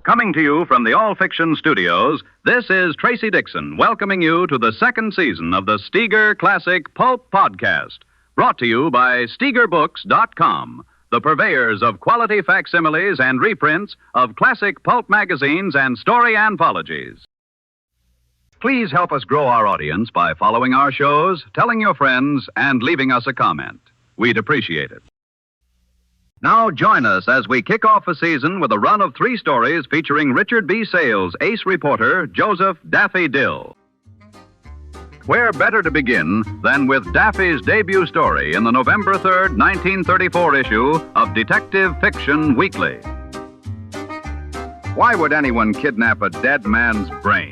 Coming to you from the All Fiction Studios, this is Tracy Dickson welcoming you to the second season of the Steger Classic Pulp Podcast, brought to you by StegerBooks.com, the purveyors of quality facsimiles and reprints of classic pulp magazines and story anthologies. Please help us grow our audience by following our shows, telling your friends, and leaving us a comment. We'd appreciate it. Now join us as we kick off the season with a run of 3 stories featuring Richard B. Sale's ace reporter, Joseph Daffy Dill. Where better to begin than with Daffy's debut story in the November 3rd, 1934 issue of Detective Fiction Weekly. Why would anyone kidnap a dead man's brain?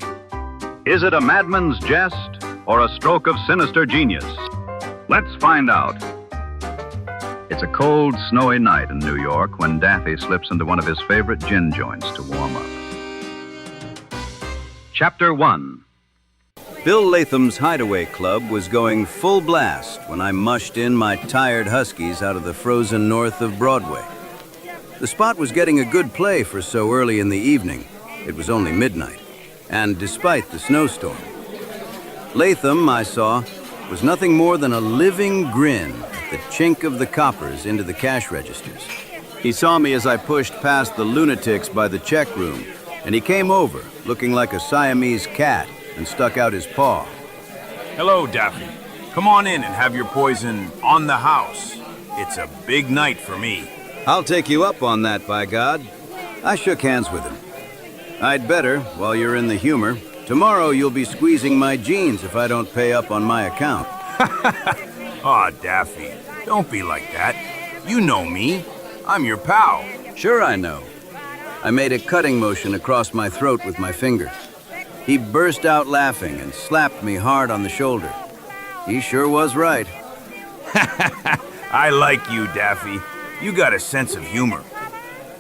Is it a madman's jest or a stroke of sinister genius? Let's find out. It's a cold, snowy night in New York when Daffy slips into one of his favorite gin joints to warm up. Chapter 1. Bill Latham's Hideaway Club was going full blast when I mushed in my tired huskies out of the frozen north of Broadway. The spot was getting a good play for so early in the evening. It was only midnight, and despite the snowstorm. Latham, I saw, was nothing more than a living grin at the chink of the coppers into the cash registers. He saw me as I pushed past the lunatics by the check room, and he came over, looking like a Siamese cat, and stuck out his paw. Hello, Daffy. Come on in and have your poison on the house. It's a big night for me. I'll take you up on that, by God. I shook hands with him. I'd better, while you're in the humor. Tomorrow you'll be squeezing my jeans if I don't pay up on my account. Aw, Daffy, don't be like that. You know me. I'm your pal. Sure I know. I made a cutting motion across my throat with my finger. He burst out laughing and slapped me hard on the shoulder. He sure was right. I like you, Daffy. You got a sense of humor.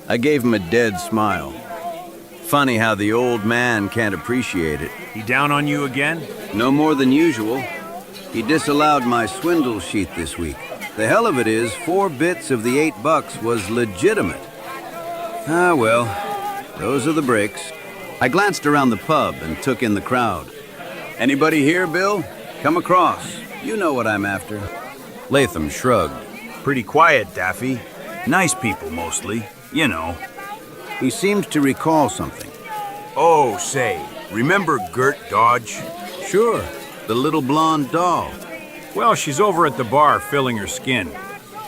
I gave him a dead smile. Funny how the old man can't appreciate it. He down on you again? No more than usual. He disallowed my swindle sheet this week. The hell of it is, 4 bits of the $8 was legitimate. Ah, well, those are the breaks. I glanced around the pub and took in the crowd. Anybody here, Bill? Come across. You know what I'm after. Latham shrugged. Pretty quiet, Daffy. Nice people, mostly. You know. He seemed to recall something. Oh, say, remember Gert Dodge? Sure, the little blonde doll. Well, she's over at the bar filling her skin.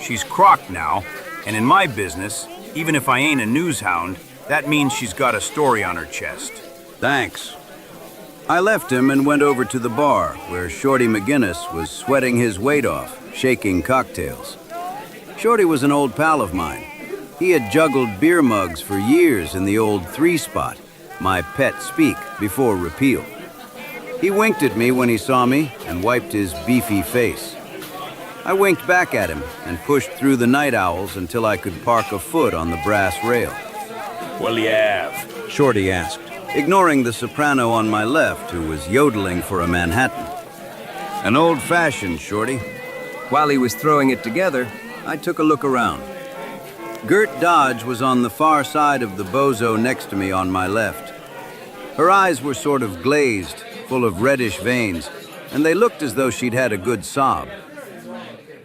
She's crocked now, and in my business, even if I ain't a news hound, that means she's got a story on her chest. Thanks. I left him and went over to the bar, where Shorty McInnis was sweating his weight off, shaking cocktails. Shorty was an old pal of mine. He had juggled beer mugs for years in the old 3-spot, my pet speak, before repeal. He winked at me when he saw me and wiped his beefy face. I winked back at him and pushed through the night owls until I could park a foot on the brass rail. What'll you have? Shorty asked, ignoring the soprano on my left who was yodeling for a Manhattan. An old-fashioned, Shorty. While he was throwing it together, I took a look around. Gert Dodge was on the far side of the bozo next to me on my left. Her eyes were sort of glazed, full of reddish veins, and they looked as though she'd had a good sob.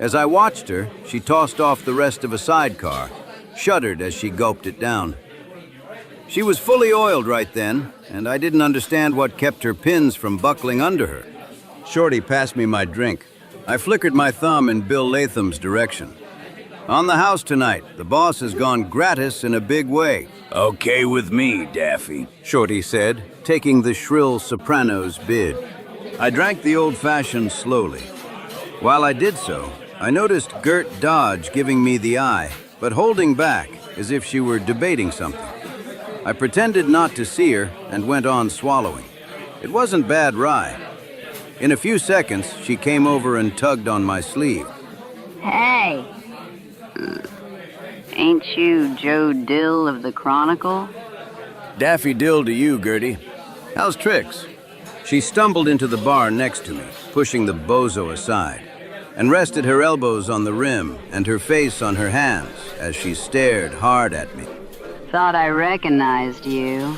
As I watched her, she tossed off the rest of a sidecar, shuddered as she gulped it down. She was fully oiled right then, and I didn't understand what kept her pins from buckling under her. Shorty passed me my drink. I flickered my thumb in Bill Latham's direction. On the house tonight, the boss has gone gratis in a big way. Okay with me, Daffy, Shorty said, taking the shrill soprano's bid. I drank the old-fashioned slowly. While I did so, I noticed Gert Dodge giving me the eye, but holding back as if she were debating something. I pretended not to see her and went on swallowing. It wasn't bad rye. In a few seconds, she came over and tugged on my sleeve. Hey, ain't you Joe Dill of the Chronicle? Daffy Dill to you, Gertie. How's tricks? She stumbled into the bar next to me, pushing the bozo aside, and rested her elbows on the rim and her face on her hands as she stared hard at me. thought I recognized you.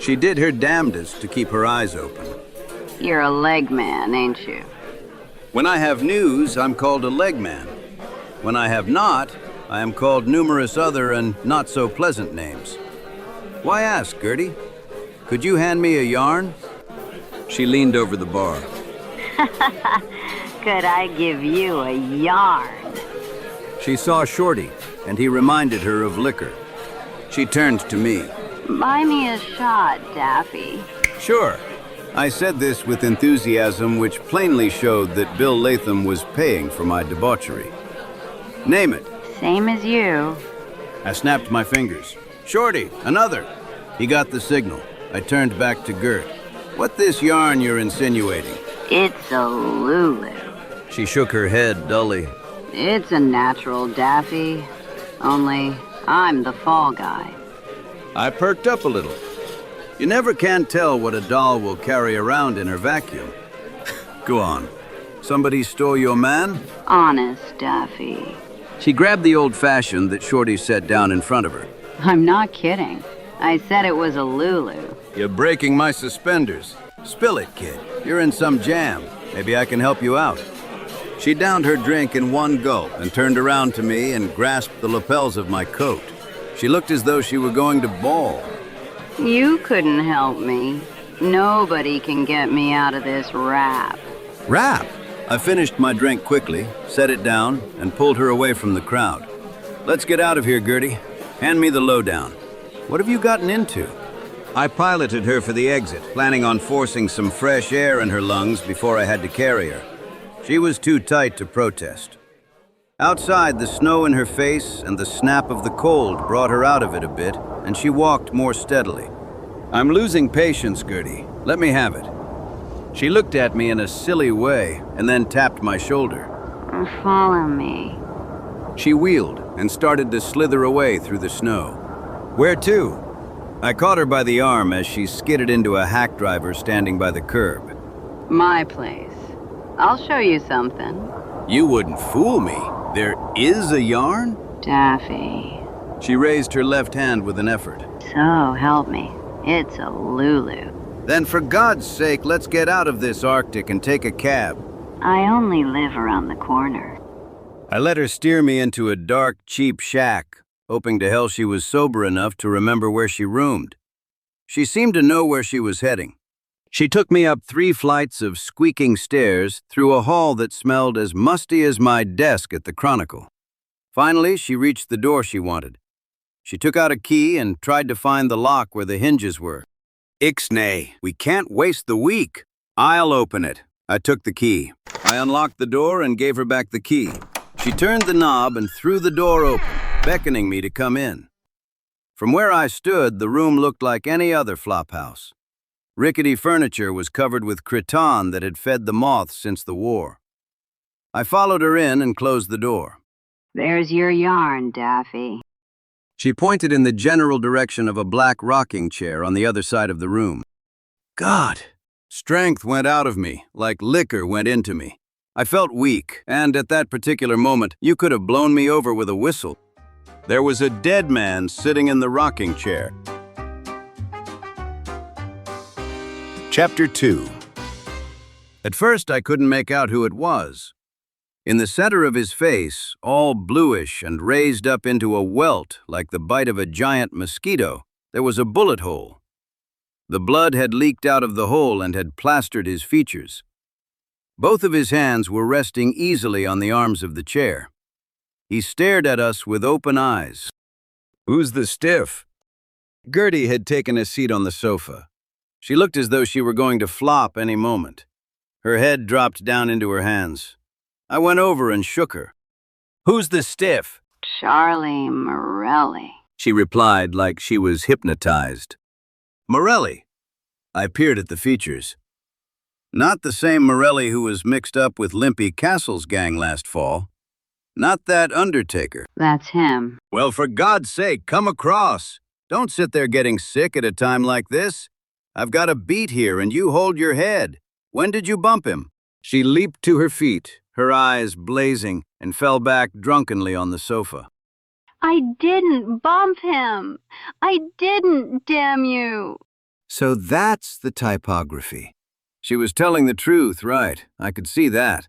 She did her damnedest to keep her eyes open. You're a leg man, ain't you? When I have news, I'm called a leg man. When I have not, I am called numerous other and not-so-pleasant names. Why ask, Gertie? Could you hand me a yarn? She leaned over the bar. Could I give you a yarn? She saw Shorty, and he reminded her of liquor. She turned to me. Buy me a shot, Daffy. Sure. I said this with enthusiasm which plainly showed that Bill Latham was paying for my debauchery. Name it. Same as you. I snapped my fingers. Shorty, another. He got the signal. I turned back to Gert. What this yarn you're insinuating? It's a Lulu. She shook her head dully. It's a natural, Daffy. Only I'm the fall guy. I perked up a little. You never can tell what a doll will carry around in her vacuum. Go on. Somebody stole your man? Honest, Daffy. She grabbed the old-fashioned that Shorty set down in front of her. I'm not kidding. I said it was a Lulu. You're breaking my suspenders. Spill it, kid. You're in some jam. Maybe I can help you out. She downed her drink in one gulp and turned around to me and grasped the lapels of my coat. She looked as though she were going to bawl. You couldn't help me. Nobody can get me out of this rap. Rap? I finished my drink quickly, set it down, and pulled her away from the crowd. Let's get out of here, Gertie. Hand me the lowdown. What have you gotten into? I piloted her for the exit, planning on forcing some fresh air in her lungs before I had to carry her. She was too tight to protest. Outside, the snow in her face and the snap of the cold brought her out of it a bit, and she walked more steadily. I'm losing patience, Gertie. Let me have it. She looked at me in a silly way and then tapped my shoulder. Follow me. She wheeled and started to slither away through the snow. Where to? I caught her by the arm as she skidded into a hack driver standing by the curb. My place. I'll show you something. You wouldn't fool me. There is a yarn? Daffy. She raised her left hand with an effort. So help me. It's a Lulu. Then for God's sake, let's get out of this Arctic and take a cab. I only live around the corner. I let her steer me into a dark, cheap shack, hoping to hell she was sober enough to remember where she roomed. She seemed to know where she was heading. She took me up 3 flights of squeaking stairs through a hall that smelled as musty as my desk at the Chronicle. Finally, she reached the door she wanted. She took out a key and tried to find the lock where the hinges were. Ixnay, we can't waste the week. I'll open it. I took the key. I unlocked the door and gave her back the key. She turned the knob and threw the door open, beckoning me to come in. From where I stood, the room looked like any other flophouse. Rickety furniture was covered with cretonne that had fed the moths since the war. I followed her in and closed the door. There's your yarn, Daffy. She pointed in the general direction of a black rocking chair on the other side of the room. God! Strength went out of me, like liquor went into me. I felt weak, and at that particular moment, you could have blown me over with a whistle. There was a dead man sitting in the rocking chair. Chapter 2. At first, I couldn't make out who it was. In the center of his face, all bluish and raised up into a welt like the bite of a giant mosquito, there was a bullet hole. The blood had leaked out of the hole and had plastered his features. Both of his hands were resting easily on the arms of the chair. He stared at us with open eyes. Who's the stiff? Gertie had taken a seat on the sofa. She looked as though she were going to flop any moment. Her head dropped down into her hands. I went over and shook her. Who's the stiff? Charlie Morelli. She replied like she was hypnotized. Morelli. I peered at the features. Not the same Morelli who was mixed up with Limpy Castle's gang last fall. Not that undertaker. That's him. Well, for God's sake, come across. Don't sit there getting sick at a time like this. I've got a beat here and you hold your head. When did you bump him? She leaped to her feet, her eyes blazing, and fell back drunkenly on the sofa. I didn't bump him. I didn't, damn you. So that's the typography. She was telling the truth, right? I could see that.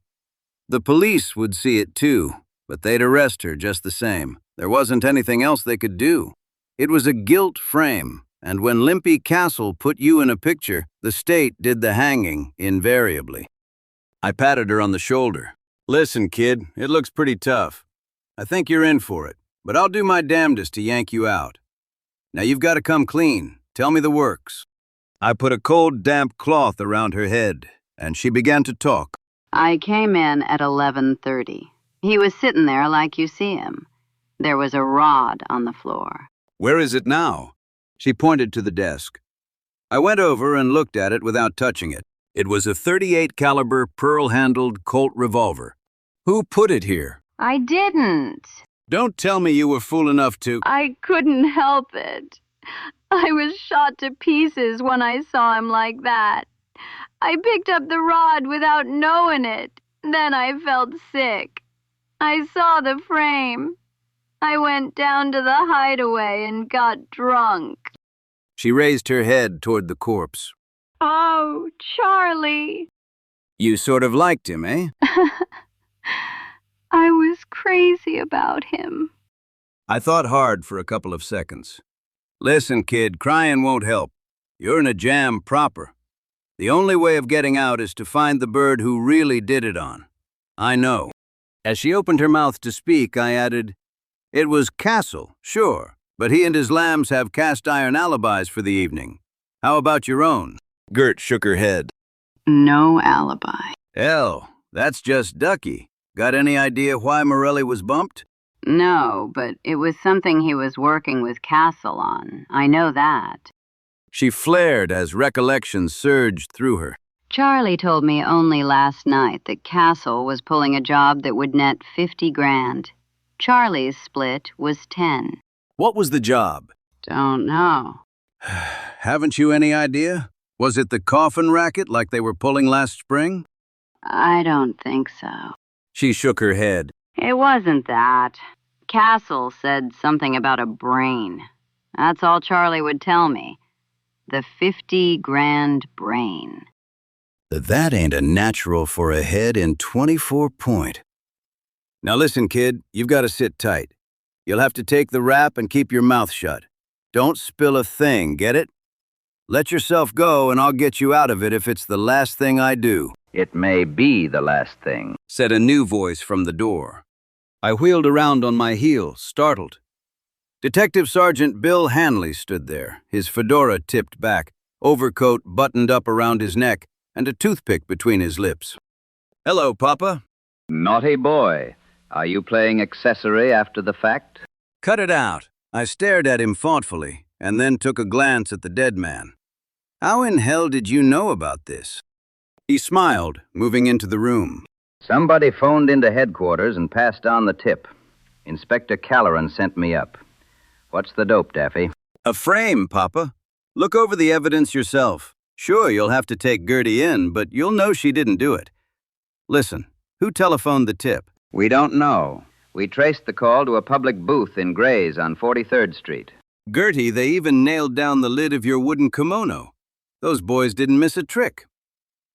The police would see it too, but they'd arrest her just the same. There wasn't anything else they could do. It was a guilt frame, and when Limpy Castle put you in a picture, the state did the hanging invariably. I patted her on the shoulder. Listen, kid, it looks pretty tough. I think you're in for it, but I'll do my damnedest to yank you out. Now you've got to come clean. Tell me the works. I put a cold, damp cloth around her head, and she began to talk. I came in at 11:30. He was sitting there like you see him. There was a rod on the floor. Where is it now? She pointed to the desk. I went over and looked at it without touching it. It was a .38 caliber pearl-handled Colt revolver. Who put it here? I didn't. Don't tell me you were fool enough to... I couldn't help it. I was shot to pieces when I saw him like that. I picked up the rod without knowing it. Then I felt sick. I saw the frame. I went down to the hideaway and got drunk. She raised her head toward the corpse. Oh, Charlie. You sort of liked him, eh? I was crazy about him. I thought hard for a couple of seconds. Listen, kid, crying won't help. You're in a jam proper. The only way of getting out is to find the bird who really did it on. I know. As she opened her mouth to speak, I added, It was Castle, sure, but he and his lambs have cast-iron alibis for the evening. How about your own? Gert shook her head. No alibi. Hell, that's just ducky. Got any idea why Morelli was bumped? No, but it was something he was working with Castle on. I know that. She flared as recollection surged through her. Charlie told me only last night that Castle was pulling a job that would net 50 grand. Charlie's split was 10. What was the job? Don't know. Haven't you any idea? Was it the coffin racket like they were pulling last spring? I don't think so. She shook her head. It wasn't that. Castle said something about a brain. That's all Charlie would tell me. The 50 grand brain. That ain't a natural for a head in 24 point. Now listen, kid, you've got to sit tight. You'll have to take the rap and keep your mouth shut. Don't spill a thing, get it? Let yourself go and I'll get you out of it if it's the last thing I do. It may be the last thing, said a new voice from the door. I wheeled around on my heel, startled. Detective Sergeant Bill Hanley stood there, his fedora tipped back, overcoat buttoned up around his neck, and a toothpick between his lips. Hello, Papa. Naughty boy. Are you playing accessory after the fact? Cut it out. I stared at him thoughtfully, and then took a glance at the dead man. How in hell did you know about this? He smiled, moving into the room. Somebody phoned into headquarters and passed on the tip. Inspector Calloran sent me up. What's the dope, Daffy? A frame, Papa. Look over the evidence yourself. Sure, you'll have to take Gertie in, but you'll know she didn't do it. Listen, who telephoned the tip? We don't know. We traced the call to a public booth in Gray's on 43rd Street. Gertie, they even nailed down the lid of your wooden kimono. Those boys didn't miss a trick.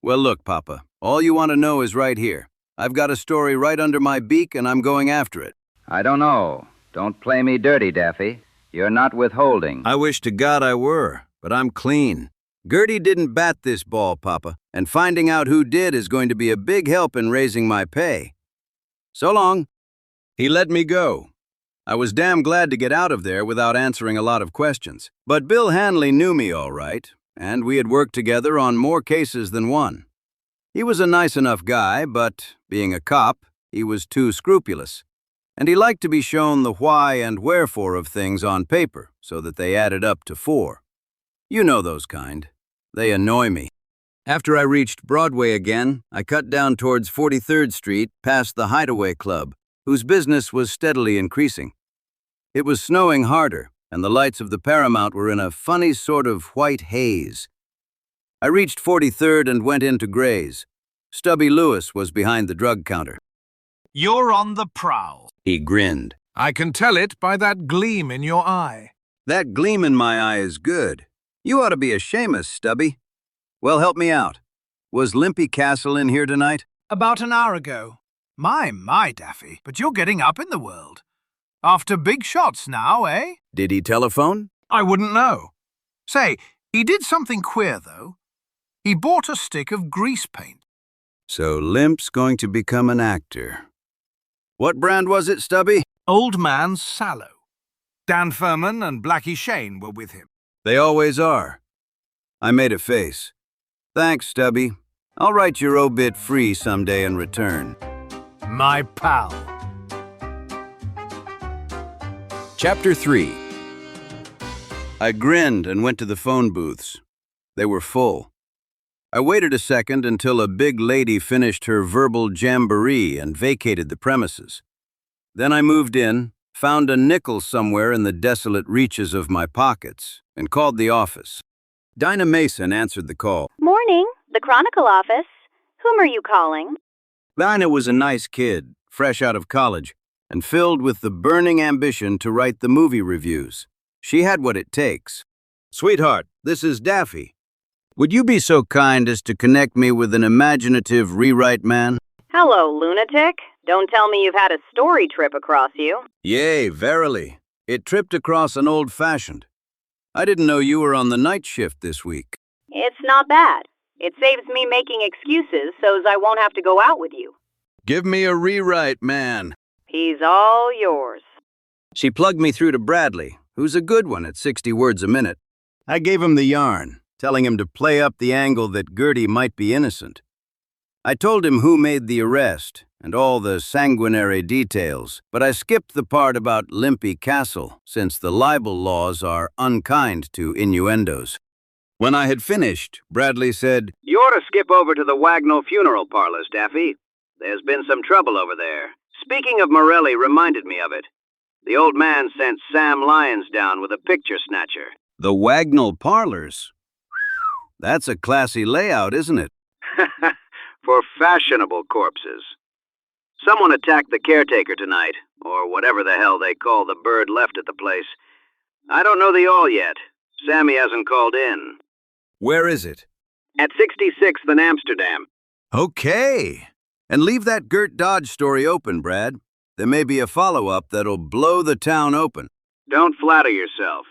Well, look, Papa, all you want to know is right here. I've got a story right under my beak, and I'm going after it. I don't know. Don't play me dirty, Daffy. You're not withholding. I wish to God I were, but I'm clean. Gertie didn't bat this ball, Papa, and finding out who did is going to be a big help in raising my pay. So long. He let me go. I was damn glad to get out of there without answering a lot of questions. But Bill Hanley knew me all right, and we had worked together on more cases than one. He was a nice enough guy, but, being a cop, he was too scrupulous. And he liked to be shown the why and wherefore of things on paper so that they added up to 4. You know those kind. They annoy me. After I reached Broadway again, I cut down towards 43rd Street past the Hideaway Club, whose business was steadily increasing. It was snowing harder, and the lights of the Paramount were in a funny sort of white haze. I reached 43rd and went into Gray's. Stubby Lewis was behind the drug counter. You're on the prowl. He grinned. I can tell it by that gleam in your eye. That gleam in my eye is good. You ought to be ashamed, Stubby. Well, help me out. Was Limpy Castle in here tonight? About an hour ago. My, Daffy, but you're getting up in the world. After big shots now, eh? Did he telephone? I wouldn't know. Say, he did something queer, though. He bought a stick of grease paint. So Limp's going to become an actor. What brand was it, Stubby? Old Man Sallow. Dan Furman and Blackie Shane were with him. They always are. I made a face. Thanks, Stubby. I'll write your obit free someday in return. My pal. Chapter 3. I grinned and went to the phone booths. They were full. I waited a second until a big lady finished her verbal jamboree and vacated the premises. Then I moved in, found a nickel somewhere in the desolate reaches of my pockets, and called the office. Dinah Mason answered the call. Morning, the Chronicle office. Whom are you calling? Dinah was a nice kid, fresh out of college, and filled with the burning ambition to write the movie reviews. She had what it takes. Sweetheart, this is Daffy. Would you be so kind as to connect me with an imaginative rewrite man? Hello, lunatic. Don't tell me you've had a story trip across you. Yea, verily. It tripped across an old-fashioned. I didn't know you were on the night shift this week. It's not bad. It saves me making excuses so's I won't have to go out with you. Give me a rewrite man. He's all yours. She plugged me through to Bradley, who's a good one at 60 words a minute. I gave him the yarn, telling him to play up the angle that Gertie might be innocent. I told him who made the arrest and all the sanguinary details, but I skipped the part about Limpy Castle, since the libel laws are unkind to innuendos. When I had finished, Bradley said, You ought to skip over to the Wagnall funeral parlors, Daffy. There's been some trouble over there. Speaking of Morelli reminded me of it. The old man sent Sam Lyons down with a picture snatcher. The Wagnall parlors? That's a classy layout, isn't it? For fashionable corpses. Someone attacked the caretaker tonight, or whatever the hell they call the bird left at the place. I don't know the all yet. Sammy hasn't called in. Where is it? At 66th and Amsterdam. Okay. And leave that Gert Dodge story open, Brad. There may be a follow-up that'll blow the town open. Don't flatter yourself.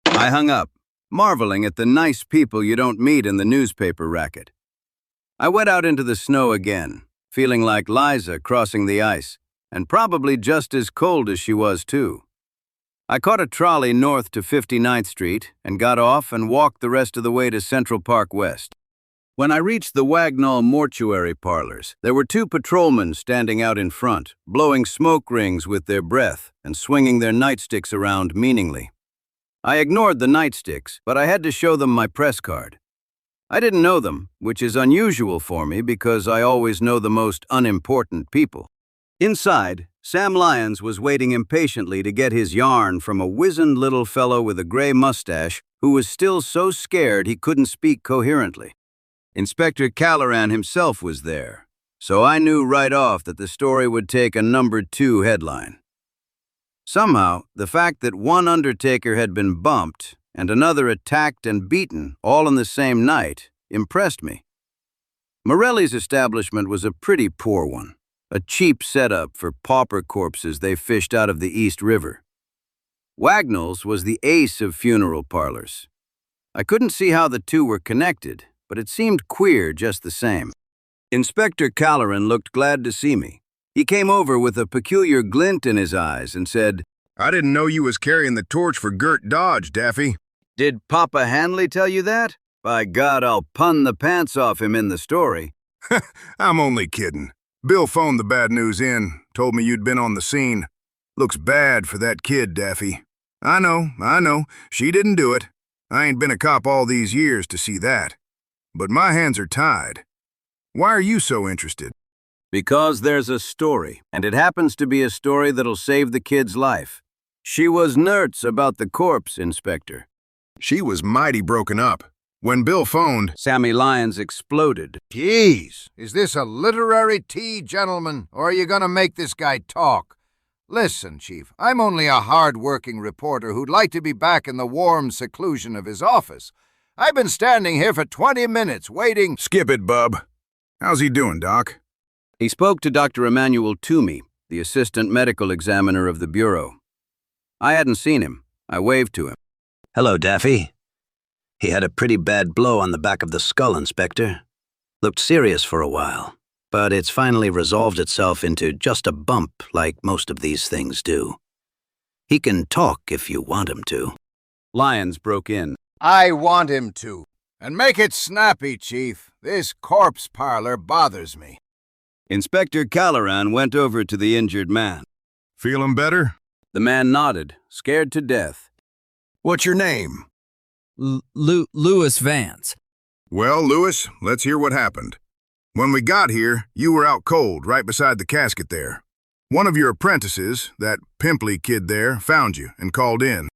I hung up, marveling at the nice people you don't meet in the newspaper racket. I went out into the snow again, feeling like Liza crossing the ice, and probably just as cold as she was, too. I caught a trolley north to 59th Street and got off and walked the rest of the way to Central Park West. When I reached the Wagnall mortuary parlors, there were two patrolmen standing out in front, blowing smoke rings with their breath and swinging their nightsticks around meaningly. I ignored the nightsticks, but I had to show them my press card. I didn't know them, which is unusual for me because I always know the most unimportant people. Inside, Sam Lyons was waiting impatiently to get his yarn from a wizened little fellow with a gray mustache who was still so scared he couldn't speak coherently. Inspector Calloran himself was there, so I knew right off that the story would take a number 2 headline. Somehow, the fact that one undertaker had been bumped and another attacked and beaten all in the same night impressed me. Morelli's establishment was a pretty poor one, a cheap setup for pauper corpses they fished out of the East River. Wagnall's was the ace of funeral parlors. I couldn't see how the two were connected, but it seemed queer just the same. Inspector Calloran looked glad to see me. He came over with a peculiar glint in his eyes and said, I didn't know you was carrying the torch for Gert Dodge, Daffy. Did Papa Hanley tell you that? By God, I'll pun the pants off him in the story. I'm only kidding. Bill phoned the bad news in, told me you'd been on the scene. Looks bad for that kid, Daffy. I know. She didn't do it. I ain't been a cop all these years to see that. But my hands are tied. Why are you so interested? Because there's a story, and it happens to be a story that'll save the kid's life. She was nerds about the corpse, Inspector. She was mighty broken up. When Bill phoned, Sammy Lyons exploded. Jeez, is this a literary tea, gentlemen, or are you gonna make this guy talk? Listen, Chief, I'm only a hard-working reporter who'd like to be back in the warm seclusion of his office. I've been standing here for 20 minutes waiting— Skip it, bub. How's he doing, Doc? He spoke to Dr. Emanuel Toomey, the assistant medical examiner of the Bureau. I hadn't seen him. I waved to him. Hello, Daffy. He had a pretty bad blow on the back of the skull, Inspector. Looked serious for a while, but it's finally resolved itself into just a bump like most of these things do. He can talk if you want him to. Lyons broke in. I want him to. And make it snappy, Chief. This corpse parlor bothers me. Inspector Calloran went over to the injured man. Feeling better? The man nodded, scared to death. What's your name? Louis Vance. Well, Louis, let's hear what happened. When we got here, you were out cold, right beside the casket there. One of your apprentices, that pimply kid there, found you and called in.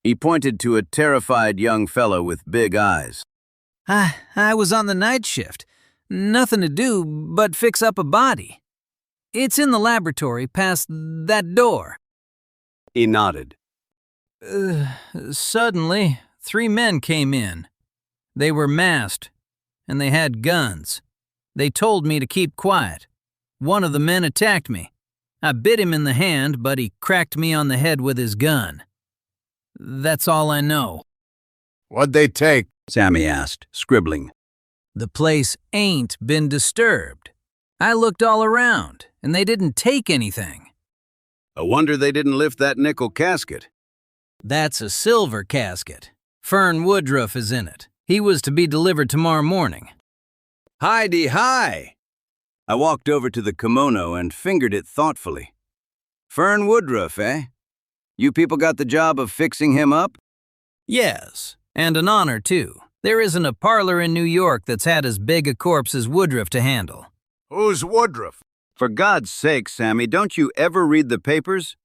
He pointed to a terrified young fellow with big eyes. I was on the night shift. Nothing to do but fix up a body. It's in the laboratory past that door. He nodded. Suddenly, 3 men came in. They were masked, and they had guns. They told me to keep quiet. One of the men attacked me. I bit him in the hand, but he cracked me on the head with his gun. That's all I know. What'd they take? Sammy asked, scribbling. The place ain't been disturbed. I looked all around, and they didn't take anything. A wonder they didn't lift that nickel casket. That's a silver casket. Fern Woodruff is in it. He was to be delivered tomorrow morning. Hi! I walked over to the kimono and fingered it thoughtfully. Fern Woodruff, eh? You people got the job of fixing him up? Yes, and an honor, too. There isn't a parlor in New York that's had as big a corpse as Woodruff to handle. Who's Woodruff? For God's sake, Sammy, don't you ever read the papers?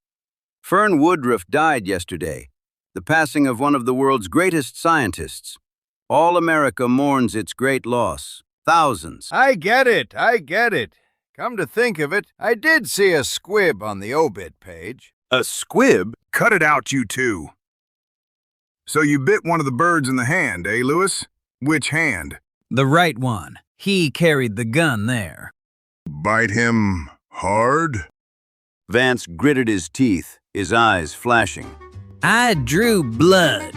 Fern Woodruff died yesterday, the passing of one of the world's greatest scientists. All America mourns its great loss. Thousands. I get it. Come to think of it, I did see a squib on the obit page. A squib? Cut it out, you two. So you bit one of the birds in the hand, eh, Louis? Which hand? The right one. He carried the gun there. Bite him hard? Vance gritted his teeth, his eyes flashing. I drew blood.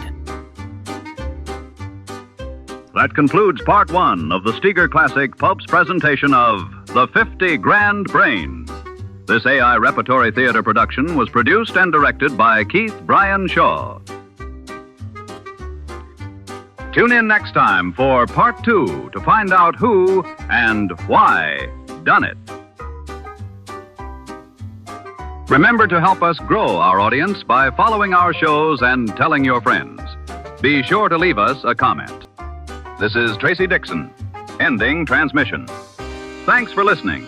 That concludes Part 1 of the Steger Classic Pulp's presentation of The 50 Grand Brain. This AI Repertory Theater production was produced and directed by Keith Bryan Shaw. Tune in next time for Part 2 to find out who and why done it. Remember to help us grow our audience by following our shows and telling your friends. Be sure to leave us a comment. This is Tracy Dickson, ending transmission. Thanks for listening.